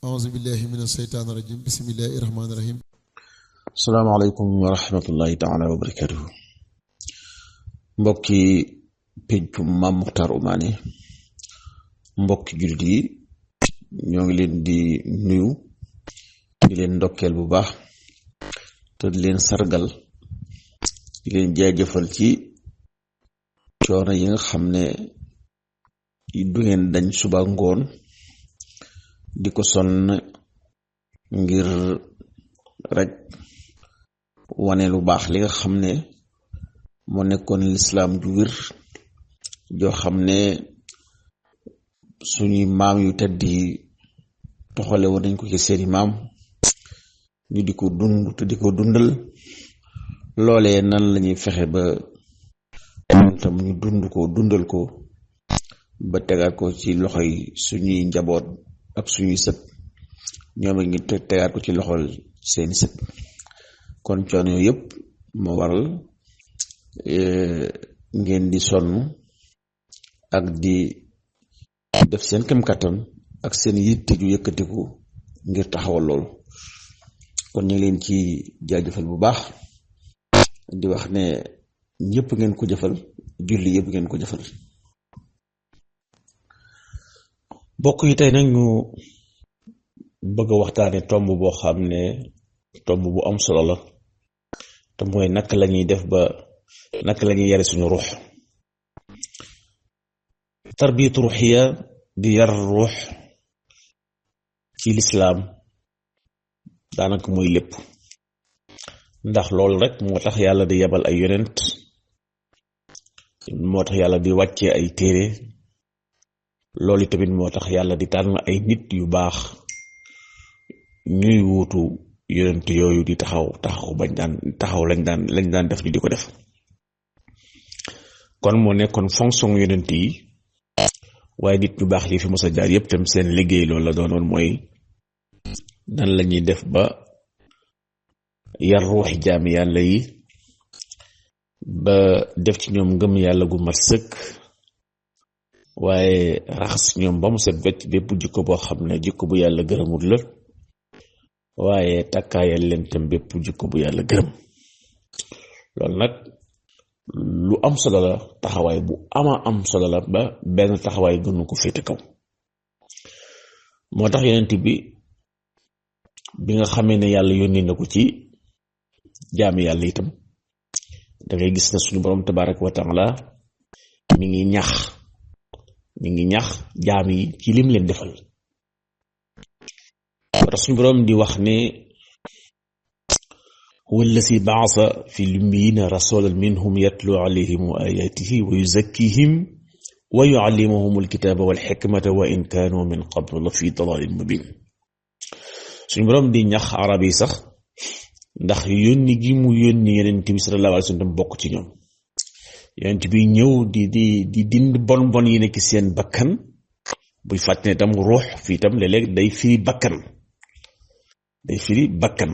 أعوذ بالله من الشيطان الرجيم بسم الله الرحمن الرحيم. salaamaaleykum wa rahmatullahi taala wa barakatuhu mbokki péncu Maam Muxtaar Umaane mbokki jullit yi ñoo ngi leen di nuyu di leen ndokkeel bu baax te di leen sargal di leen jaajëfal ci coono yi nga xam ne du ngeen dañ suba ngoon di ko sonn ngir rek wane lu baax li nga xam ne moo nekkoon lislaam ju wér joo xam ne suñuy maam yu tedd yi toxale woon nañ ko ci seeni maam ñu di ko dund te di ko dundal loolee nan lañuy fexe ba ñun tam ñu dund ko dundal ko ba tegaat ko ci loxoy suñuy njaboot ak suñuy sët ñoom it ñu tegaat ko ci loxol seeni sët kon coono yooyu yëpp moo waral ngeen di sonn ak di def seen kem kattan ak seen yitte ju yëkkatiku ngir taxawal loolu kon ñu ngi leen ci jaajëfal bu baax di wax ne ñëpp ngeen ko jëfal julli yëpp ngeen ko jëfal. bokk yi tey nag ñu bëgg a waxtaane tomb boo xam ne tomb bu am solo la te mooy naka lañuy def ba naka lañuy yare suñu ruux tarbiyatu ruuxiya di yar ruux ci lislaam daanaka mooy lépp ndax loolu rek moo tax yàlla di yebal ay yonent moo tax yàlla di wàcce ay téere loolu tamit moo tax yàlla di tànn ay nit yu baax ñuy wuutu yonent yooyu di taxaw bañ daan taxaw lañ daan def ñu di ko def kon moo nekkoon fonction yonent yi waaye nit ñu baax li fi mos a jaar yépp tam seen liggéey loolu la doonoon mooy nan lañuy def ba yar ruuxi jaami yàlla yi ba def ci ñoom ngëm yàlla gu mat sëkk waaye raxas ñoom ba mu set wecc bépp jikko boo xam ne jikko bu yàlla gërëmul la waaye takkaayal leen tam bépp jikko bu yàlla gërëm loolu nag lu am solo la taxawaay bu am solo la ba benn taxawaay gënu ko féete kaw moo tax yonent bi nga xamee ne yàlla yónni na ko ci jaami yàlla itam dangay gis na suñu borom tabaaraka wa taala mi ngi ñax jaam yi ci lim leen defal tax suñu boroom di wax ne huwa allasi ba'asa fi l-ummiyyiina rasuulan minhum yatlu alayhim ayaatihi wa yuzakkihim wa yu'allimuhum al-kitaaba wal hikmata wa in kaanu min qablu la fi dalaalin mubiin suñu boroom di ñax arab yi sax ndax yónni gi mu yónni yonent bi sallallahu alayhi wa sallam bokk ci ñoom yonent bi ñëw di dind bon yi nekk seen bakkan buy fàtte ne tam ruux fii tam léeg-léeg day firi bakkan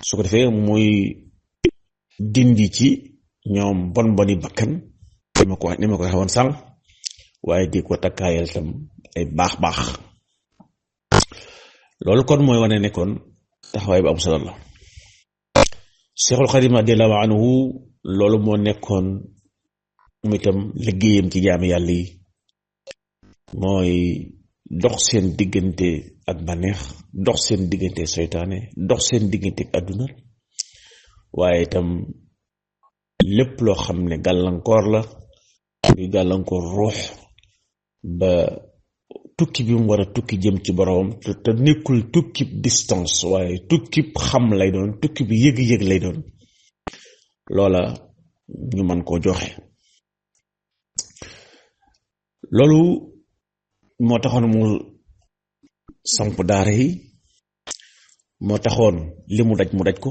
su ko defee muy dindi ci ñoom boni bakkan ni ma ko waxee woon sànq waaye di ko takkaayal tam ay baax loolu kon mooy wane ne kon taxawaay bu am solo la Cheikhul Xadim radiyallahu anhu loolu moo nekkoon mu itam liggéeyam ci jaami yàlla yi mooy dox seen diggante ak bànneex dox seen diggante seytaane dox seen diggante ak àdduna waaye itam lépp loo xam ne gàllankoor la luy gàllankoor ruux ba tukki bi mu war a tukki jëm ci boroom te nekkul tukki distance waaye tukki xam lay doon tukki bi yëg-yëg lay doon loola ñu mën koo joxe loolu moo taxoon mu samp daara yi moo taxoon li mu daj ko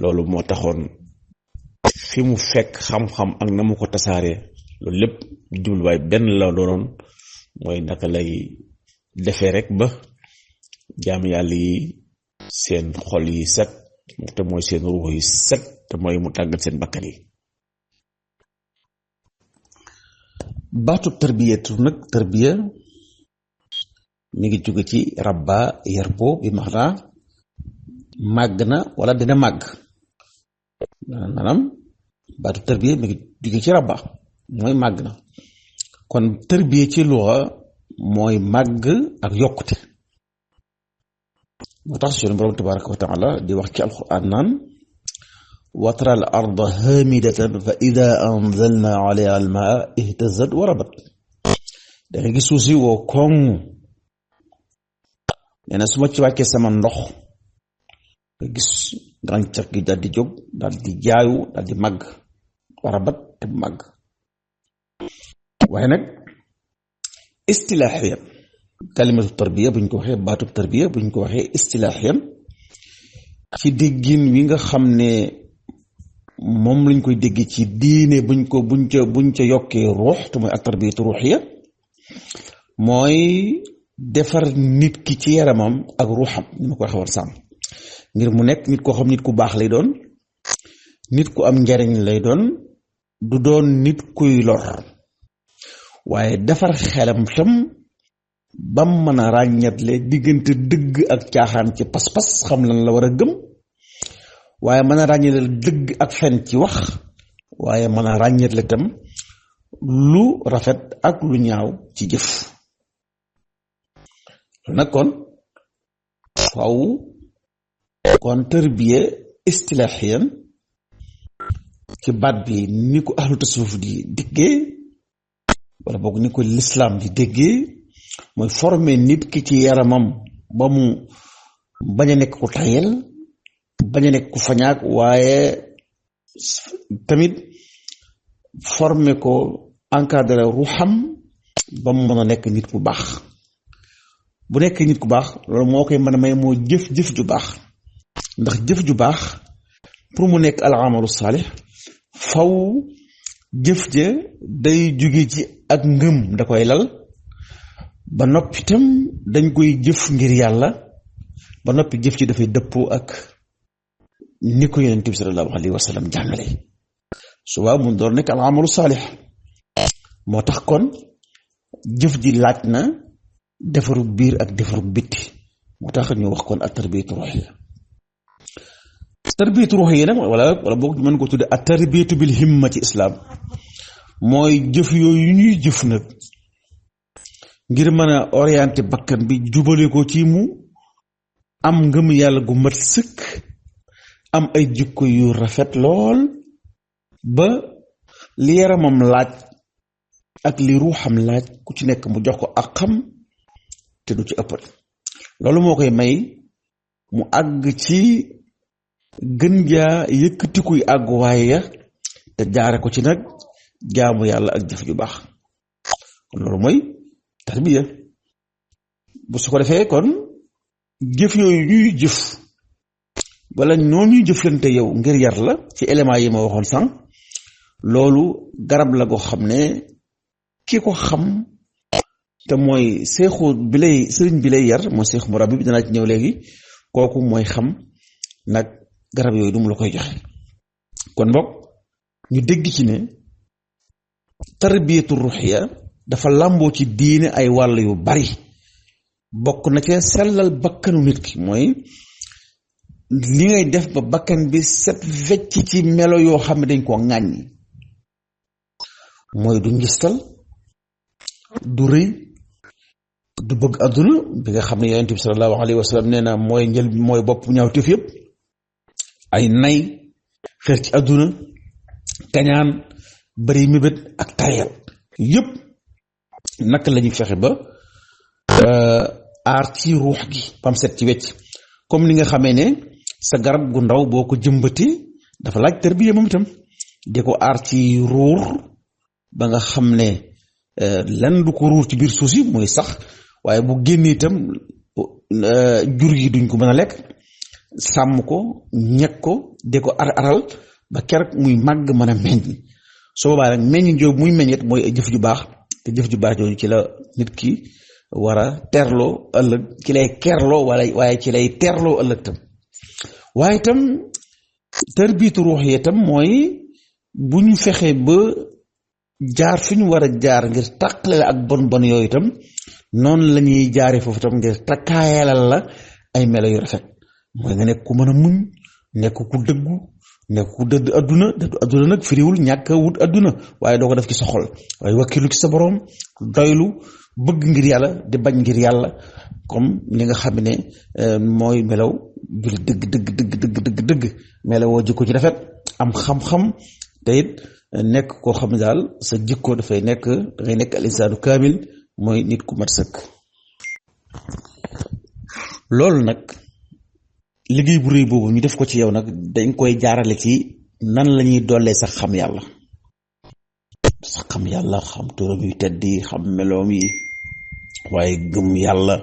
loolu moo taxoon fi mu fekk xam-xam ak na mu ko tasaaree loolu lépp jubluwaay benn la doonoon mooy naka lay defee rek ba jaam yàlla yi seen xol yi set te mooy seen ruux yi set te mooy mu tàggat seen bakkan yi baatu tarbiyatu nag tarbiya mi ngi jóge ci rabba yarbu bi maanaa màgg na wala dina màgg maanaam baatu tarbiya mi ngi jóge ci rabba mooy màgg na kon tarbiya ci luxa mooy màgg ak yokkute moo tax suñu borom tabaraka wa taala di wax ci alquran naan wa tara al arda hamidatan fa ida anzalna alayha al maa ihtazat wa rabat da nga gis suuf si woo koŋ nee na su ma ci wàccee sama ndox nga gis gàncax gi daal di jóg daal di jaayu daal di màgg wa rabat te màgg waaye nag istilaaxiyan kalimatu tarbiya buñ ko waxee baatub tarbiya buñ ko waxee istilaaxiyan ci déggin wi nga xam ne moom lañ koy dégg ci diine buñ ca yokkee ruux te mooy ak tarbiyatu ruuxiya mooy defar nit ki ci yaramam ak ruuxam ni ma ko waxee woon sàmm ngir mu nekk nit koo xam nit ku baax lay doon nit ku am njariñ lay doon du doon nit kuy lor waaye defar xelam tam bam mën a ràññatle diggante dëgg ak caaxaan ci pas-pas xam lan la war a gëm waaye mën a ràññatle dëgg ak fen ci wax waaye mën a ràññatle tam lu rafet ak lu ñaaw ci jëf nag kon faw kon tarbiya istilaaxiyan ci baat bi ni ko ahlu tasawuf di déggee wala boog ni ko lislaam di déggee mooy former nit ki ci yaramam ba mu bañ a nekk ku tayel bañ a nekk ku fañaak waaye tamit former ko encadrer ruuxam ba mu mën a nekk nit ku baax bu nekk nit ku baax loolu moo koy mën a may moo jëf ju baax ndax jëf ju baax pour mu nekk al amalu saalix faw jëf ja day jóge ci ak ngëm da koy lal ba noppi tam dañ koy jëf ngir yàlla ba noppi jëf ci dafay dëppoo ak ni ko yonent bi sallallahu alayhi wa sallam jàngale suba mu door nekk al amalu saalix moo tax kon jëf ji laaj na defaru biir ak defaru bitti moo tax ñu wax kon at tarbiyatu ruuxiya tarbiyatu ruuxiya nag wala boog mën ko tudde at tarbiyatu bil himma ci islaam mooy jëf yooyu ñuy jëf nag ngir mën a orienté bakkan bi jubale ko ci mu am ngëm yàlla gu mat sëkk am ay jikko yu rafet lool ba li yaramam laaj ak li ruuxam laaj ku ci nekk mu jox ko ak xam te du ci ëppal loolu moo koy may mu àgg ci gën jaa yëkkatikuy àgguwaay ya te jaare ko ci nag jaamu yàlla ak jëf ju baax kon loolu mooy tarbiya bu su ko defee kon jëf yooyu ñuy jëf wala ñoo ñuy jëflante yow ngir yar la ci éléments yi ma waxoon sànq loolu garab la goo xam ne ki ko xam te mooy sëriñ bi lay yar mooy seexu murabbi bi danaa ci ñëw léegi kooku mooy xam nag garab yooyu du mu la koy joxe kon boog ñu dégg ci ne tarbiyatu ruuxiya dafa làmboo ci diine ay wàll yu bari bokk na ca sellal bakkanu nit ki mooy li ngay def ba bakkan bi set wecc ci melo yoo xam ne dañ koo ŋàññi mooy du ngistal du rëy du bëgg àdduna bi nga xam ne yonent bi sallallahu alayhi wa sallam nee na mooy bopp ñaawteef yëpp ay nay xeer ci àdduna kañaan bari mébét ak tayal yëpp naka la ñuy fexe ba aar ci ruux gi bam set ci wecc comme ni nga xamee ne sa garab gu ndaw boo ko jëmbati dafa laaj tarbiya moom itam di ko aar ci ruur ba nga xam ne lan du ko ruur ci biir suuf si muy sax waaye bu génnee itam jur yi duñ ko mën a lekk sàmm ko ñeg ko di ko aral ba keroog muy màgg mën a meññ su boobaa nag meññ jooju muy meññet mooy jëf ju baax te jëf ju baax jooju ci la nit ki war a terloo ëllëg ci lay kerloo waaye ci lay terloo ëllëg tam waaye itam tarbiyatu ruux yi itam mooy bu ñu fexee ba jaar fi ñu war a jaar ngir tàqale ak bon yooyu itam noonu la ñuy jaare foofu tam ngir takkaayalal la ay melo yu rafet mooy nga nekk ku mën a muñ nekk ku dëggu nekk ku dëdd adduna nag firiwul ñàkk wut adduna waaye doo ko def ci sa xol waaye wakkilu ci sa borom doylu bëgg ngir yàlla di bañ ngir yàlla comme ni nga xam ne mooy melaw jullit dëgg melawoo jikko ci rafet am xam-xam te it nekk koo xam ne daal sa jikko dafay nekk dangay nekk al insaanu kaamil mooy nit ku mat sëkk. loolu nag liggéey bu rëy boobu ñu def ko ci yow nag dañ koy jaarale ci nan la ñuy dollee sax xam yàlla xam turam yu tedd yi xam meloom yi waaye gëm yàlla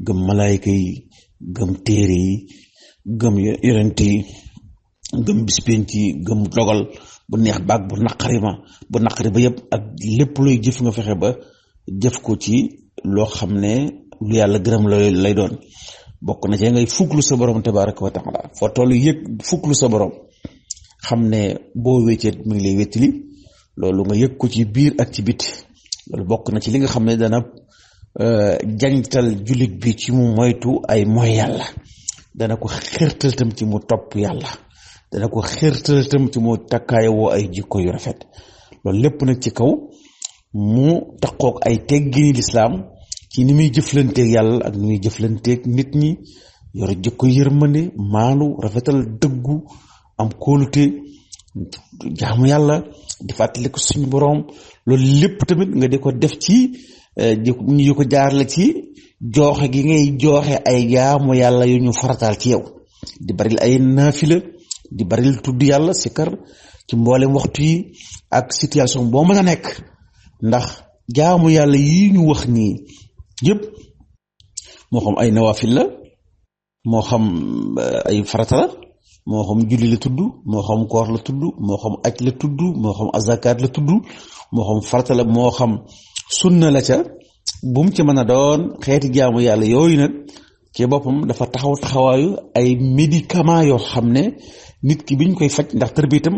gëm malaayika yi gëm téere yi gëm yonent yi gëm bis penc yi gëm dogal bu neex baag bu naqari ba yëpp ak lépp looy jëf nga fexe ba jëf ko ci loo xam ne lu yàlla gërëm lay doon bokk na ci ngay fuklu sa borom tabaraka wa taala foo tollu yëg fuklu sa borom xam ne boo wéccee mu ngi lay wéttali loolu nga yëg ko ci biir ak ci biti loolu bokk na ci li nga xam ne dana jañtal jullit bi ci mu moytu ay mooy yàlla dana ko xirtal tam ci mu topp yàlla dana ko xirtal tam ci mu takkaayawoo ay jikko yu rafet loolu lépp nag ci kaw mu taqoog ay teggini lislaam ci ni muy jëflanteeg yàlla ak ni muy jëflanteeg nit ñi yor jikko yërmande maanu rafetal dëggu am kóolute jaamu yàlla di fàttaliku suñu boroom loolu lépp tamit nga di ko def ci ñu ko jaarale ci jooxe gi ngay jooxe ay jaamu yàlla yu ñu farataal ci yow di baril ay naafila di baril tudd yàlla sikar ci mboolem waxtu yi ak situation boo mën a nekk ndax jaamu yàlla yi ñu wax nii yëpp moo xam ay nawaafil la moo xam ay farata la moo xam julli la tudd moo xam koor la tudd moo xam aj la tudd moo xam azakaat la tudd moo xam farata la moo xam sunna la ca bu mu ci mën a doon xeeti jaamu yàlla yooyu nag ci boppam dafa taxawaayu ay médicament yoo xam ne nit ki biñ koy faj ndax tër bi itam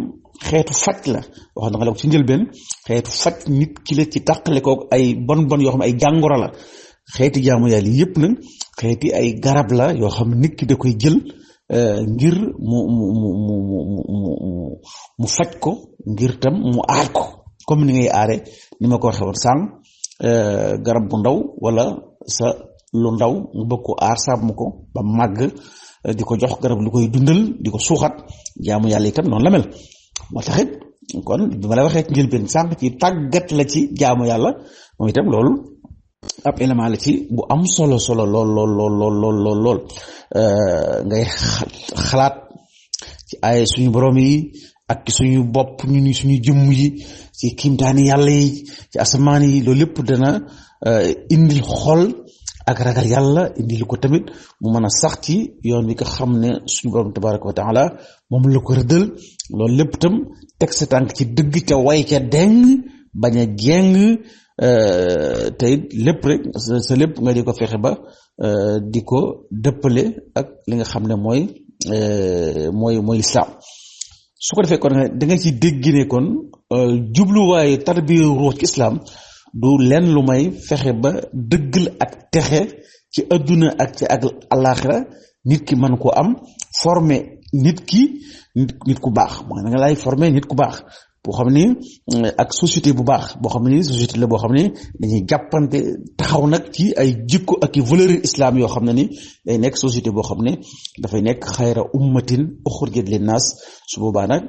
xeetu faj la wax na nga la ko ci njëlbeen xeetu faj nit ki la ci tàqale koog ay bon yoo xam ne ay jàngoro la xeeti jaamu yàlla yëpp nag xeeti ay garab la yoo xam ne nit ki da koy jël ngir mu faj ko ngir tam mu aar ko comme ni ngay aare ni ma ko waxee woon sànq garab bu ndaw wala sa lu ndaw nga bëgg ko aar sàmm ko ba màgg di ko jox garab lu koy dundal di ko suuxat jaamu yàlla itam noonu la mel moo taxit kon bi ma la waxee ci njëlbeen sànq ci tàggat la ci jaamu yàlla moom itam loolu ab élément la ci bu am solo lool ngay xalaat ci ay suñu borom yi ak suñu bopp ñu suñu jëmm yi ci kiimtaani yàlla yi ci asamaan yi loolu lépp dana indil xol ak ragal yàlla indil ko tamit mu mën a sax ci yoon wi nga xam ne suñu borom tabaraka wa taala moom la ko rëddal loolu lépp tam teg sa tànk ci dëgg ca way ca deng bañ a jeng tey lépp rek sa lépp nga di ko fexe ba di ko dëppale ak li nga xam ne mooy lislaam su ko defee kon da nga ci dégg ne kon jubluwaayu tarbiya ruux ci islam du lenn lu may fexe ba dëggal ak texe ci adduna ak ci ak alaxira nit ki mën ko am former nit ku baax mooy na nga lay former nit ku baax boo xam ni ak société bu baax boo xam ni société la boo xam ni dañuy jàppante taxaw nag ci ay jikko ak i valeur islam yoo xam ne ni day nekk société boo xam ne dafay nekk xayra ummatin uxrijat linnaas su boobaa nag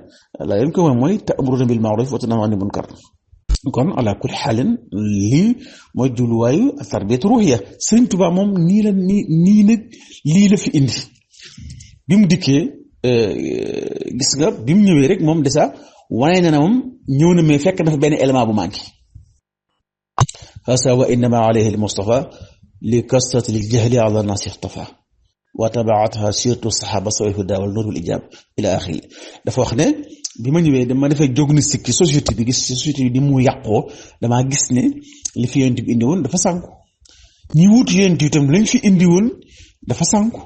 la leen ko mooy ta'muruna bil ma'ruf wa tanhawna 'anil munkar kon ala kulli xaalin lii mooy jubluwaayu tarbiyatu ruuhiya Sëriñ Tuubaa moom nii nag lii la fi indi bi mu dikkee gis nga bi mu ñëwee rek moom déjà wane na moom ñëw na mais fekk dafa benn élément bu manqué hasa wa innama alayhi al-Mustafa li kasrati al-jahli ala an-nas ixtafa wa tabaatha sirtu sahaba sawi huda wal nur wal ijab ila axiri dafa wax ne bi ma ñëwee dama defee diagnostic ci société bi gis société bi di mu yàqoo damaa gis ne li fi yonent bi indi woon dafa sànku ñi wut yonent itam lañ fi indi woon dafa sànku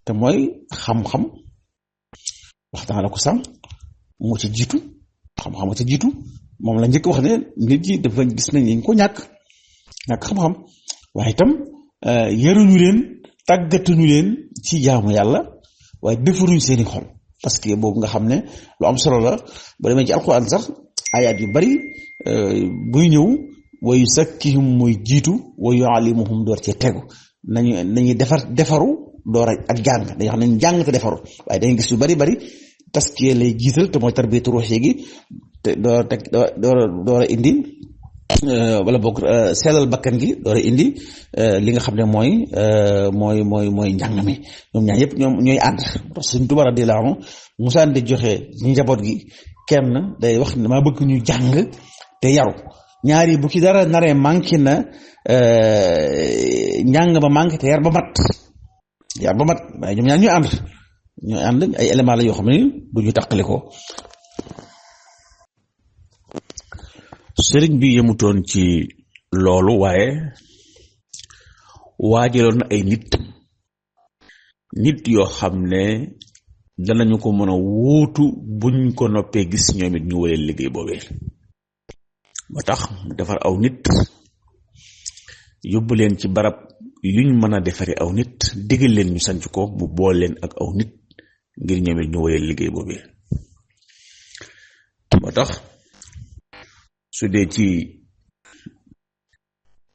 te mooy xam-xam waxtaan la ko sànq moo ci jiitu xam-xam ci jiitu moom la njëkk wax ne nit ñi dafa gis nañ ñu ko ñàkk ñàkk xam-xam waaye itam yaruñu leen tàggatuñu leen ci jaamu yàlla waaye defaruñ seeni xol parce que boobu nga xam ne lu am solo la ba demee ci alxuraan sax ayaat yu bari buy ñëw wa yuzakkihim muy jiitu wa yuallimuhum door cee tegu nañuy defaru door ak jàng dañuy xam ne jàng te defaru waaye dañuy gis yu bari taskiya lay jiital te mooy tarbiyatu ruuxi gi te door a indi wala boog sellal bakkan gi door a indi li nga xam ne mooy njàng mi ñoom ñaar yëpp ñooy ànd Sëriñ Tuubaa radiyallaahu anhu musaan di joxe njaboot gi kenn day wax dama bëgg ñu jàng te yaru ñaari bu ci dara naree manqué na njàng ba manqué te yar ba mat waaye ñoom ñaar ñooy ànd ay éléments la yoo xam ne du ñu tàqale ko. sëriñ bi yemutoon ci loolu waaye waajaloon na ay nit yoo xam ne danañu ko mën a wuutu buñ ko noppee gis ñoom it ñu wëleel liggéey boobee ba tax mu defar aw nit yóbbu leen ci barab yuñ mën a defari aw nit digal leen ñu sanc ko mu bool leen ak aw nit ngir ñoom it ñu wëleel liggéey boobee ba tax su dee ci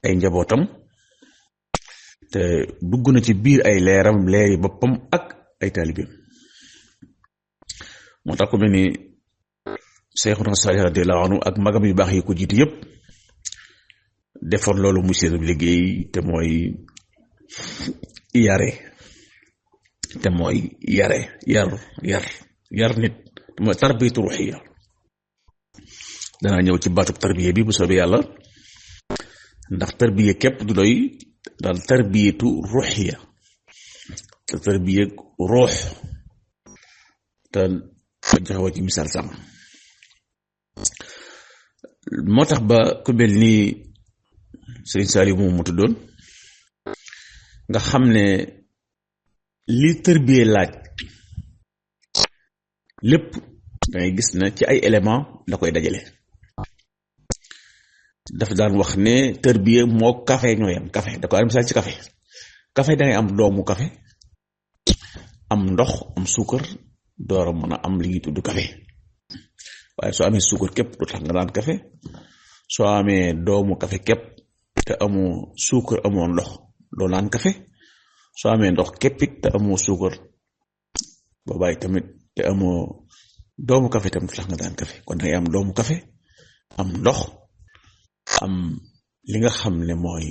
ay njabootam te dugg na ci biir ay leeri boppam ak ay taalibeem moo tax ku mel ni Seexuna Saalih radiyallaahu anhu ak magam yu baax yi ko jiitu yépp defoon loolu muy seen liggéey te mooy yar nit te mooy tarbiyatu ruuxiya danaa ñëw ci baatub tarbiya bi bu soobee yàlla ndax tarbiya képp du doy daal tarbiyatu ruuxiya te tarbiya ruux te joxe ci misaal sàmm moo tax ba ku mel ni Sëriñ Saaliw moom mu tuddoon nga xam ne li tarbiya laaj lépp dangay gis na ci ay éléments la koy dajale dafa daan wax ne tarbiya moo café ñooy am café da ko am misaal ci café dangay am doomu café am ndox am suukar door a mën a am li ñuy tudd café waaye soo amee suukar képp du tax nga naan café soo amee doomu café képp te amoo suukar amoo ndox doo naan café soo amee ndox képpit te amoo suukar ba bàyyi tamit te amoo doomu café tam du tax nga naan café kon dangay am doomu café am ndox am li nga xam ne mooy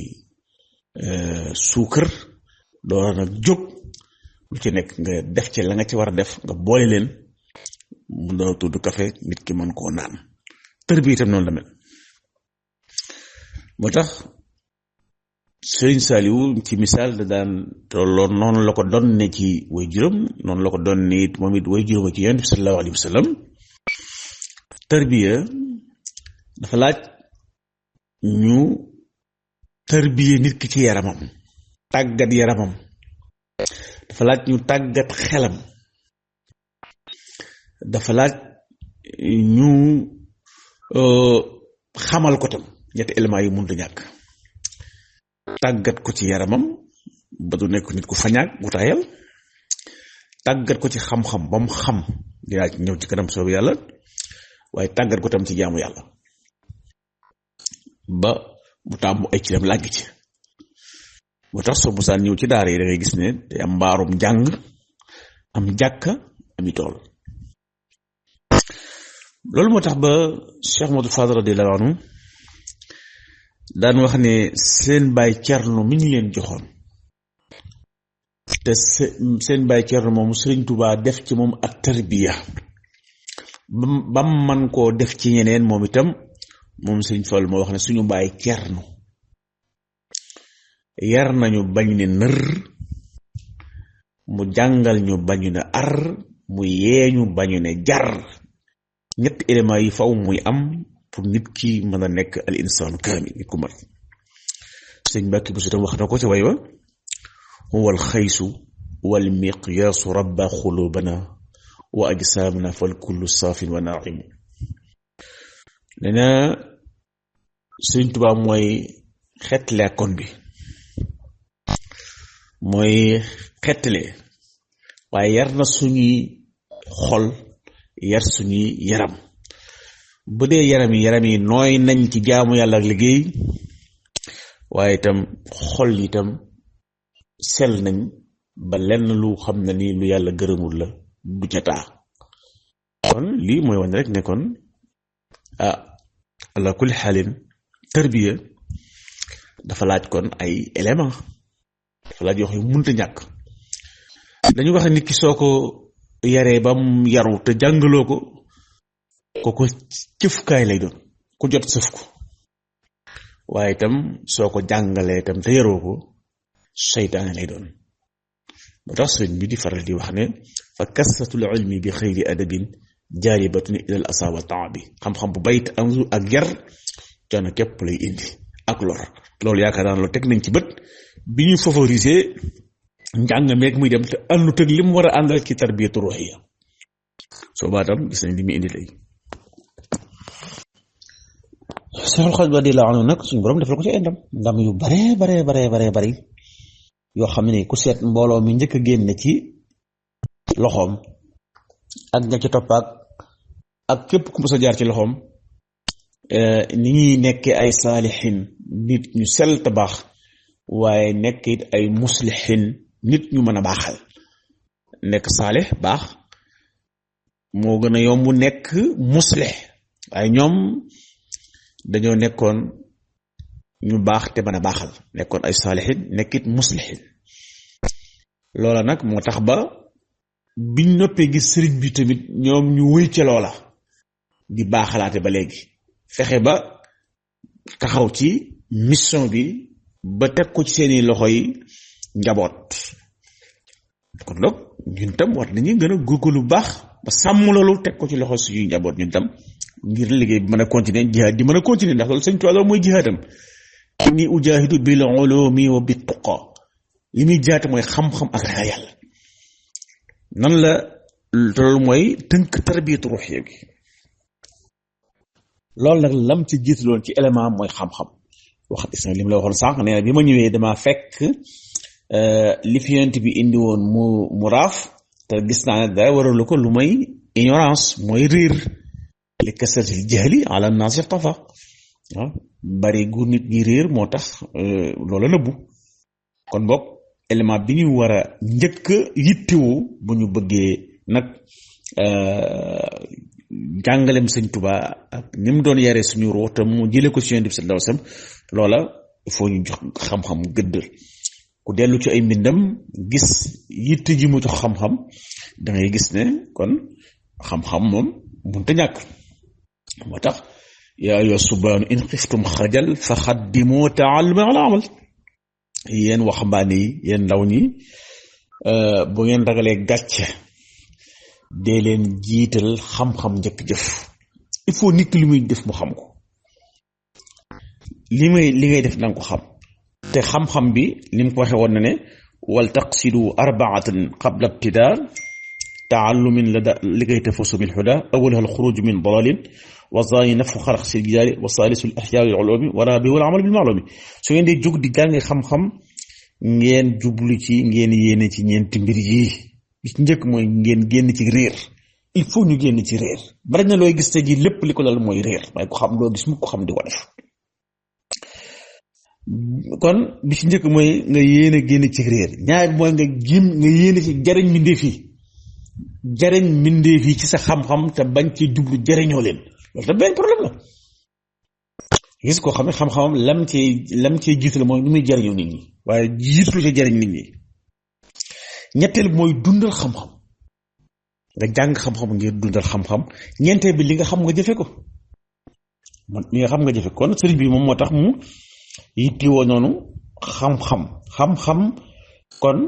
suukar door nag jóg lu ci nekk nga def ci la nga ci war a def nga boole leen mu doon tudd café nit ki mën koo naan tarbiya itam noonu la mel moo tax Sëriñ Saaliw ci misaal da daan tolloon noonu la ko doon ne ci way juróom noonu la ko doon ne it moom it way juróom ci Yonent bi sallallahu alayhi wa sallam tarbiya dafa laaj ñu tarbiya nit ki ci yaramam tàggat yaramam dafa laaj ñu tàggat xelam dafa laaj ñu xamal ko tam ñetti éléments yi mënut a ñàkk tàggat ko ci yaramam ba du nekk nit ku fañaak gu taayal tàggat ko ci xam-xam ba mu xam dinaa ci ñëw ci kanam soobu yàlla waaye tàggat ko tam ci jaamu yàlla ba mu tàmbu ay ci dem làgg ci moo tax soo musaan ñëw ci daara yi da ngay gis ne te am mbaarum njàng am jàkka ami tool loolu moo tax ba Cheikh Modou Fadal radiyallahu anhu daan wax ne seen baay Cerno mi ñu leen joxoon te seen baay Cerno moomu Sëriñ Tuubaa def ci moom ak tarbiya bam man koo def ci ñeneen moom itam moom Sëriñ Fall moo wax ne suñu baay Cerno yar nañu bañ ne nër mu jàngal ñu bañu ne ar mu yeeñu bañu ne jar ñetti éléments yi faw muy am pour nit ki mën a nekk al insaan kaamil nit ku mat sëñ Mbàkke bu su tam wax na ko ci way wa huwa al xaysu wal miqyaasu rabba xulubana wa ajsaamna fal kullu saafin wa naimu nee na Sëriñ Tuubaa mooy xettale kon bi mooy xettale waaye yar na suñuy xol yar suñuy yaram bu dee yaram yi nooy nañ ci jaamu yàlla ak liggéey waaye itam xol itam sell nañ ba lenn lu xam na ni lu yàlla gërëmul la du ca taa kon lii mooy wane rek ne kon ala kulli xaalin tarbiya dafa laaj kon ay élément dafa laaj yoo xam ne mënta ñàkk dañu wax nit ki soo ko yaree ba mu yaru te jàngaloo ko kooku cëfukaay lay doon ku jot sëf ko waaye itam soo ko jàngalee itam te yaroo ko seytaane lay doon moo tax sëriñ bi di faral di wax ne fa kassatul ilmi bi xayri adabin jaalibatun ilal asa wa taabi xam-xam bu bayit andu ak yar coono képp lay indi ak lor loolu yaakaar naa loolu teg nañ ci bët bi ñu favoriser njàng meeg muy dem te àndut ak li mu war a àndal ci tarbiyatu ruhiya soo baatam gis nañ li muy indi lay Seexul Xadiim radiyallaahu anhu nag suñu borom defal ko ci ay ndam yu bare bari yoo xam ne ku seet mbooloo mi njëkk a génne ci loxoom ak ña ci toppaak ak képp ku mës a jaar ci loxoom ni ñuy nekkee ay saalihin nit ñu sell te baax waaye nekk it ay muslihin nit ñu mën a baaxal nekk saalih baax moo gën a yomb nekk muslih waaye ñoom dañoo nekkoon ñu baax te mën a baaxal nekkoon ay saalihin nekkit muslihin loola nag moo tax ba biñ noppee gis sëriñ bi tamit ñoom ñu wëy ca loola di baaxalaate ba léegi fexe ba taxaw ci mission bi ba teg ko ci seeni loxo yi njaboot kon nag ñun tam war nañu gën a góorgóorlu bu baax ba sàmm loolu teg ko ci loxo suñuy njaboot ñun tam ngir liggéey bi mën a continuer jihaad di mën a continuer ndax loolu Sëñ Tuubaa loolu mooy jihaadam inni ujaahidu bil ulumi wa bit tuqa li muy jaate mooy xam-xam ak ragal yàlla nan la loolu mooy tënk tarbiyatu ruuxiya gi loolu nag lam ci jiitaloon ci élément mooy xam-xam wax gis na li mu la waxoon sànq nee na bi ma ñëwee dama fekk li fi yonent bi indi woon mu raaf te gis naa ne dara waralu ko lu may ignorance mooy réer li kasratil jahli ala naas ixtafa waaw bari gu nit ñi réer moo tax loola nëbbu kon boog élément bi ñu war a njëkk yittewoo bu ñu bëggee nag jàngalem Sëñ Tuubaa ak ni mu doon yare suñu ruux te mu jële ko ci Yonent bi sallallahu alayhi wasallam loola il faut ñu jox xam-xam gëdd ku dellu ci ay mbindam gis yitte ji mu jox xam-xam da ngay gis ne kon xam-xam moom mënta ñàkk moo tax yaa ayyuha subaanu in xiftum xajal fa xaddimu taalluma ala amal yéen waxambaane yi yéen ndaw ñi bu ngeen ragalee gàcce dee leen jiital xam-xam njëkk jëf il faut nit ki li muy def mu xam ko li ngay def danga ko xam te xam-xam bi li mu ko waxee woon na ne wal taqsidu arbaatan qabla ibtidaa taallumin la likay tafusu bil huda awwaluha al xuruj min dalalin wa zaani nafu xaraq sil jidaali wa saalisu al ihyaa lil ulumi wa raabi'uhu al amal bil ma'lumi su ngeen di jóg di jàng xam-xam ngeen jublu ci ngeen yéene ci ñeenti mbir yi bi ci njëkk mooy ngeen génn ci réer il faut ñu génn ci réer bari na looy gis te ji lépp li ko dal mooy réer waaye ko xam loo gis mu ko xam di ko def kon bi ci njëkk mooy nga yéene génn ci réer ñaar mooy nga yéene ci jariñ mbindeef yi ci sa xam-xam te bañ ci jublu jariñoo leen loolu tam benn problème la gis koo xam ne xam-xamam lam cee jiital mooy nu muy jariñoo nit ñi waaye jiitalu ci jariñ nit ñi ñetteel mooy dundal xam-xam nga jàng xam-xam ngir dundal xam-xam ñeenteel bi li nga xam nga jëfe ko li nga xam nga jëfe kon sëriñ bi moom moo tax mu yittewoo noonu xam-xam kon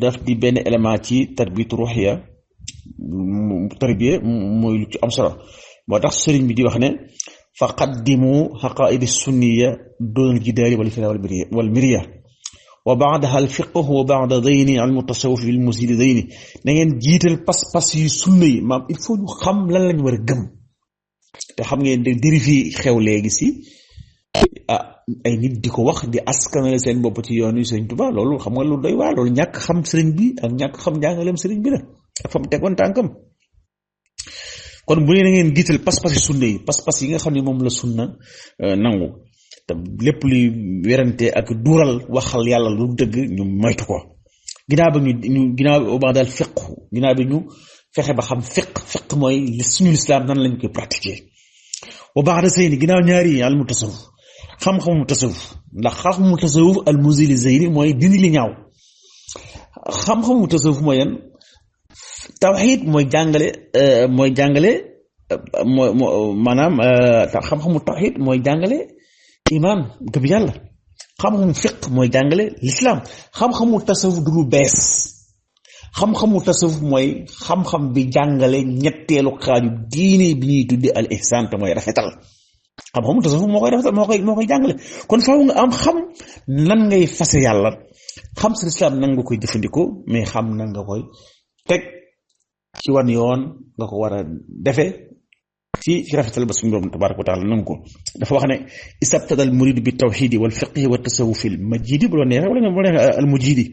daf di benn élément ci tarbiyatu ruhiya tarbiya mooy lu ci am solo moo tax sëriñ bi di wax ne fa qaddimu xaqaidi sunniya doonal jidaali wal miriya wa baadaha al fiqh wa baada dayni ilmu tasawuf bil musili dayni na ngeen jiital pas-pas yu sunna yi maam il faut ñu xam lan lañ war a gëm te xam ngeen de dérive xew léegi si ay nit di ko wax di askanale seen bopp ci yoon wi Sëriñ Tuubaa loolu xam nga lu doy waar loolu ñàkk xam sëriñ bi ak ñàkk xam njàngaleem sëriñ bi la ak fa mu tegoon tànkam. kon bu ne na ngeen giital pas-pas yi sunna yi pas-pas yi nga xam ne moom la sunna nangu te lépp luy werante ak duural waxal yàlla lu dëgg ñu moytu ko ginnaaw ba ñu ginnaaw ba daal ginnaaw bi ñu fexe ba xam fiq mooy suñu lislaam nan lañ koy pratiquer wa baax da sëy ni ginnaaw ñaari yi al mu tasawuf xam-xamu tasawuf ndax xam-xamu tasawuf al muzili zeyni mooy dindi li ñaaw xam-xamu tasawuf mooy yan tawxiid mooy jàngale maanaam xam-xamu tawxiid mooy jàngale iman gëm yàlla xam-xamu fiq mooy jàngale l'islam xam-xamu tasawuf du lu bees xam-xamu tasawuf mooy xam-xam bi jàngale ñetteelu xaaju diine bi ñuy tudde al ihsan te mooy rafetal xam-xamu tasawuf moo koy rafetal moo koy jàngale kon faaw nga am xam nan ngay fase yàlla xam sa lislaam nan nga koy jëfandikoo mais xam nan nga koy teg ci wan yoon nga ko war a defe ci rafetal ba suñu borom tabaraka wa taala nangu ko dafa wax ne istabtada al muridu bi tawxidi wal fiqhi wa tasawufi al majidi bu la neexee wala bu la neexee al mujidi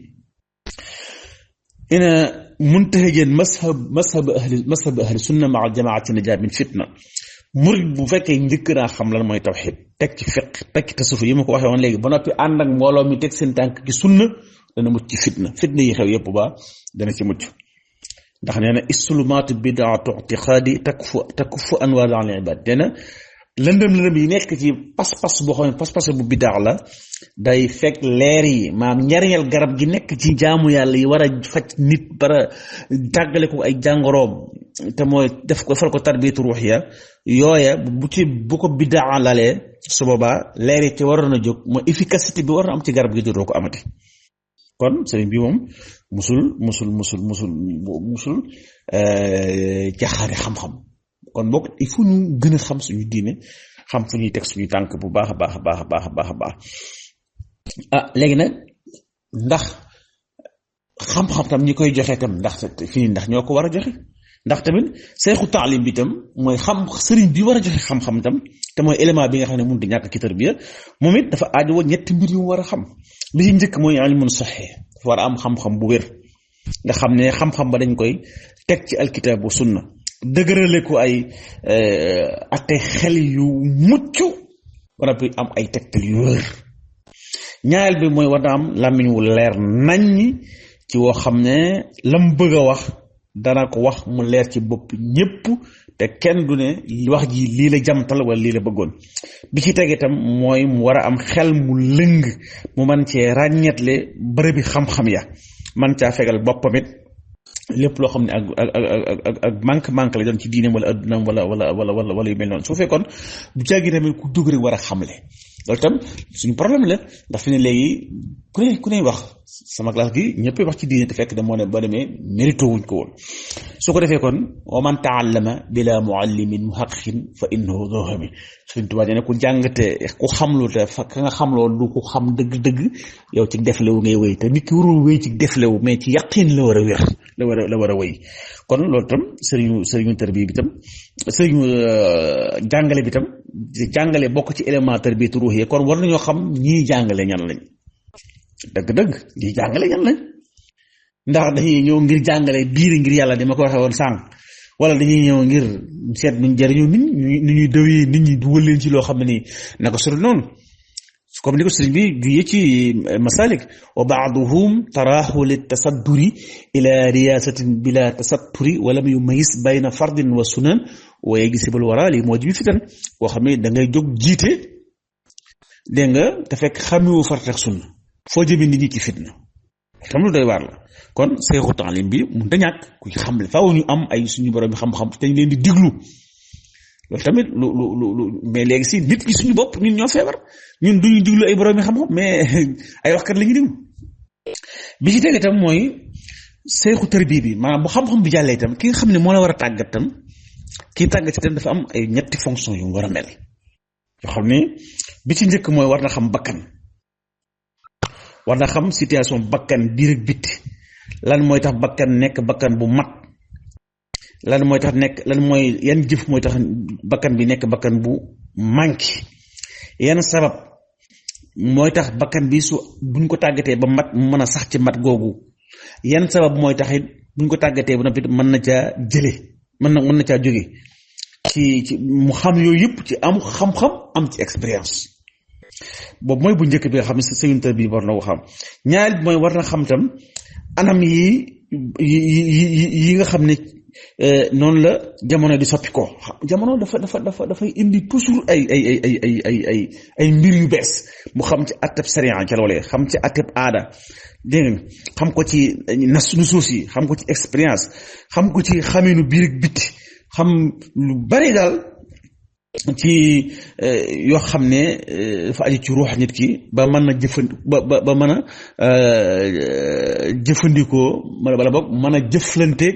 ina muntahajan mashab ahli sunna maa jamaati najaa min fitna murid bu fekkee njëkk naa xam lan mooy tawxid teg ci fiq teg ci tasawuf yi ma ko waxee woon léegi ba noppi ànd ak mbooloo mi teg seen tànk ci sunna dana mucc ci fitna yi xew yépp ba dana ci mucc ndax nee na isulumaatu bidaatu itiqaadi takuffu anwaar al ibaad nee na lëndëm yi nekk ci pas-pas boo xam ne pas-pas bu bidaa la day fekk leer yi maam njariñal garab gi nekk ci jaamu yàlla yi war a faj nit bara tàggale ko ay jàngoroom te mooy def ko fal ko tarbiyatu ruuxiya yooya bu ko bidaa lalee su boobaa leer yi ci waroon a jóg mooy efficacité bi war na am ci garab gi dootoo ko amati kon sëriñ bi moom musul jaxaare xam-xam kon boog il faut ñu gën a xam suñu diine xam fu ñuy teg suñu tànk bu baax a baax a baax a baax a baax a baax léegi nag ndax xam-xam tam ñi koy joxe tam ndax ñoo ko war a joxe ndax tamit seexu taalim bi tam mooy xam sëriñ bi war a joxe xam-xam tam te mooy élément bi nga xam ne mënut a ñàkk ci tarbiya moom it dafa aajowoo ñetti mbir yu mu war a xam li ci njëkk mooy ilmun saxee dafa war a am xam-xam bu wér nga xam ne xam-xam ba dañ koy teg ci alkitaab bu sunna dëgërale ko ay ate xel yu mucc ba noppi am ay tegtal yu wér ñaareel bi mooy war na am làmmiñ wu leer naññi ci woo xam ne lam bëgg a wax dana ko wax mu leer ci bopp ñépp te kenn du ne wax ji lii la jamtal wala lii la bëggoon bi ci teg itam mooy mu war a am xel mu lëng mu man cee ràññetle bërëbi xam-xam ya man caa fegal boppam it lépp loo xam ne ak manque la doon ci diine wala addunaam wala yu mel noonu su fekkoon bu jàggi tamit ku dugg rek war a xamle loolu tam suñu problème la ndax fi ne léegi ku ne wax sama classe gi ñëpp wax ci diine te fekk da moo ne ba demee mérito wuñ ko woon su ko defee kon wa man taallama bila muallimin muhaqqiqin fa innahu dooxami Sëriñ Tuubaa ne ku jàngate ku xamlu te fa ka nga xamloo du ko xam dëgg-dëgg yow ci deflewu ngay wéy te nit ki warul wéy ci deflewu mais ci yaqin la war a wér la war a wéy kon loolu tam sëriñu tarbiya bi tam sëriñu jàngale bi tam jàngale bokk ci élément tarbiyatu ruuhiya kon war nañoo xam ñii jàngale ñan lañ dëgg-dëgg ñii jàngale ñan lañ ndax dañuy ñëw ngir jàngale biir ngir yàlla di ma ko waxee woon sànq wala dañuy ñëw ngir seet nuñ jëriñoo nit ñuy dawee nit ñi dugal leen ci loo xam ne nii naka sori noonu comme ni ko sëriñ bi juyee ci masalik wa baaduhum taraahu li tasadduri ila riyasatin bila tasatturi walam yumayis bayna fardin wa sunan wa yagisibal wara li moo jibi fitan koo xam ne da ngay jóg jiite dégg nga te fekk xamewu farata ak sunna foo jëmee nit ñi ci fitna tam lu doy waar la kon seexu taalim bi mun ta ñàkk kuy xamle faaw ñu am ay suñu borom bi xam-xam te ñu leen di diglu loolu tamit lu mais léegi si nit ki suñu bopp ñun ñoo feebar ñun duñu diglu ay borom yi xam-xam mais ay waxkat la ñuy diglu bi ci tege tam mooy seexu tarbiya bi maanaam bu xam-xam bi jàllee itam ki nga xam ne moo la war a tàggat tam kii tàggat itam dafa am ay ñetti fonction yu mu war a mel yoo xam ne bi ci njëkk mooy war na xam bakkan war na xam situation bakkan biir ak bitti lan mooy tax bakkan nekk bakkan bu mat lan mooy yan jëf mooy tax bakkan bi nekk bakkan bu manqué yenn sabab mooy tax bakkan bi buñ ko tàggatee ba mat mu mën a sax ci mat googu yenn sabab mooy tax it buñ ko tàggatee ba noppi mën na caa jële mën na caa jóge ci mu xam yooyu yëpp ci am xam-xam am ci expérience boobu mooy bu njëkk bi nga xam ne sëriñ tër bi war na ko xam ñaareel bi mooy war na xam tam anam yi nga xam ne noonu la jamono di soppi ko jamono dafay indi toujours ay mbir yu bees mu xam ci atteb sariya ca loolee xam ci atteb aada dégg nga xam ko ci nu suus yi xam ko ci expérience xam ko ci xaminu biir ak bitti xam lu bari daal ci yoo xam ne dafa aju ci ruux nit ki ba mën a ba mën a jëfandikoo wala boog mën a jëflanteeg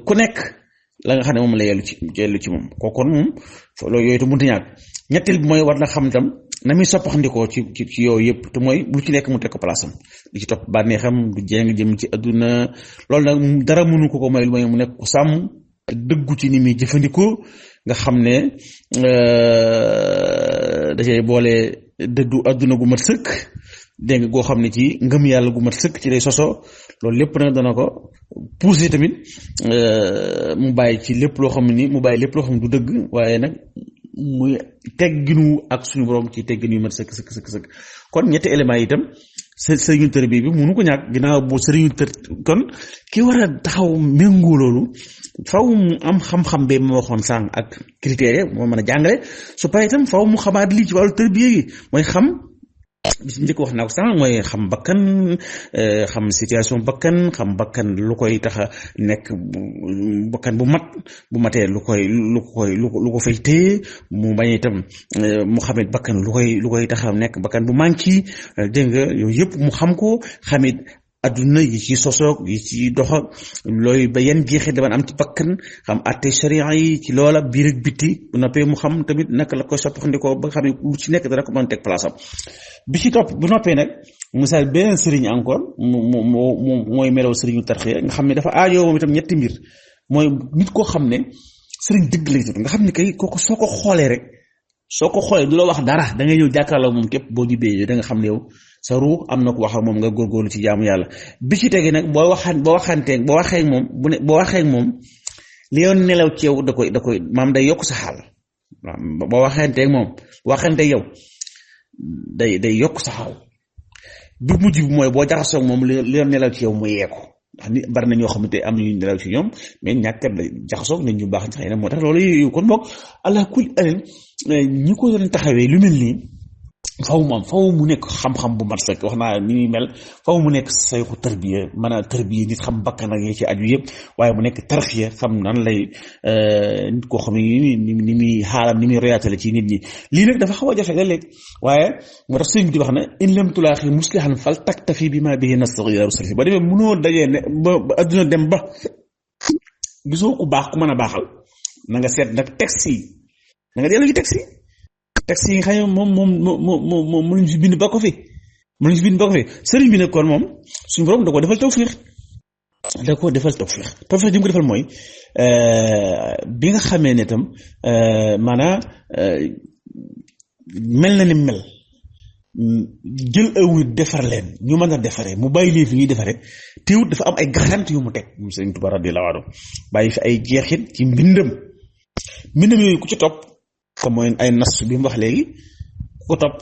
ku nekk la nga xam ne moom la yellu ci moom kooku moom loolu yooyu te mënta ñàkk ñetteel bi mooy war na xam tam na muy soppaxndikoo ci yooyu yëpp te mooy lu ci nekk mu teg ko place am di ci topp bànneexam du jéng jëm ci adduna loolu nag dara mënu ko may lu mooy mu nekk ko sàmm te dëggu ci ni muy jëfandikoo nga xam ne dajay boole dëddu adduna gu mat sëkk dégg nga goo xam ne ci ngëm yàlla gu mat sëkk ci lay soso loolu lépp nag dana ko pousser tamit mu bàyyi ci lépp loo xam ne mu bàyyi lépp loo xam ne du dëgg waaye nag muy tegginu ak suñu borom ci tegginu yu mat sëkk kon ñetti éléments yi itam sëriñu tër bi mënu ko ñàkk ginnaaw boo sëriñu tër kon ki war a taxaw méngoo loolu faw mu am xam-xam bee ma waxoon sànq ak critères moo mën a jàngale su paree itam faw mu xamaat lii ci wàllu tërbiya gi mooy xam bis njëkk wax naa ko sànq mooy xam bakkan xam situation xam bakkan lu koy tax a nekk bakkan bu matee lu ko fay téye mu bañ itam mu xamit bakkan lu koy tax a nekk bakkan bu manqué dégg nga yooyu yëpp mu xam ko xamit adduna yi ci sosoog yi ci doxag looy ba yan jeexee daman am ci bakkan xam atte sharia yi ci loola biir ak bitti bu noppee mu xam tamit naka la koy soppaxndikoo ba nga xam ne lu ci nekk dana ko mën a teg place am bi ci topp bu noppee nag misaal beneen sëriñ encore mooy melaw sëriñu tarxiya nga xam ne dafa aajoo moom itam ñetti mbir mooy nit koo xam ne sëriñ dëgg lay tudd nga xam ne kay kooku soo ko xoolee du la wax dara da ngay ñëw jàkkaarloo moom képp boo ñibbee da nga xam ne yow sa ruux am na ko wax ak moom nga góorgóorlu ci jaamu yàlla bi ci tege nag boo waxee moom li yoon nelaw ci yow da koy maam day yokk sa xaal boo waxanteeg moom yow day yokk sa xaal bi mujj bi mooy boo jaxasoo moom li yoon nelaw ci yow mu yee ko ndax ni bari na ñoo xamante am na ñu nelaw ci ñoom mais ñàkk a jaxasoo nañ ñu baax xëy na moo tax loolu kon boog allah kulli alin ñi ko doon taxawee lu mel nii faw mu nekk xam-xam bu mat sëkk wax naa ni muy mel faw mu nekk sayxu tarbiya mën a tarbiya nit xam bakkan ak yi ci aju yëpp waaye mu nekk tarxiya xam nan lay nit koo xam ne ni muy xaalam ni muy royaatale ci nit ñi lii nag dafa xaw a jafe léeg waaye moo tax sëñ bi di wax ne in lam tulaaxi muslihan fal taktafi bi ma bihi nastaghfiru salafi ba demee mënoo dajee ne ba adduna dem ba gisoo ku baax ku mën a baaxal na nga seet nag texte yi na nga dellu ci texte yi nga xam ne moom lañu fi bind ba ko fi sëriñ bi nag kon moom suñu borom da ko defal tawfiix ji mu ko defal mooy bi nga xamee ne tam maanaam mel na ni mel jël aw nit defar leen ñu mën a defaree mu bàyyi leen fi ñuy defaree teewut dafa am ay garanti yu mu teg moom sëriñ Tuubaa radiyallaahu anhu bàyyi fi ay jeexit ci mbindam yooyu ku ci topp comme mooy ay nas bi mu wax léegi ku ko topp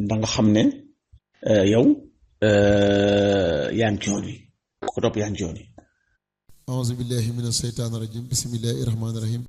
da nga xam ne yow yaa ngi ci yoon wi ku ko topp yaa ngi ci yoon wi. auzu billahi mina shaytaani rajim bismillahi rahmaani rahim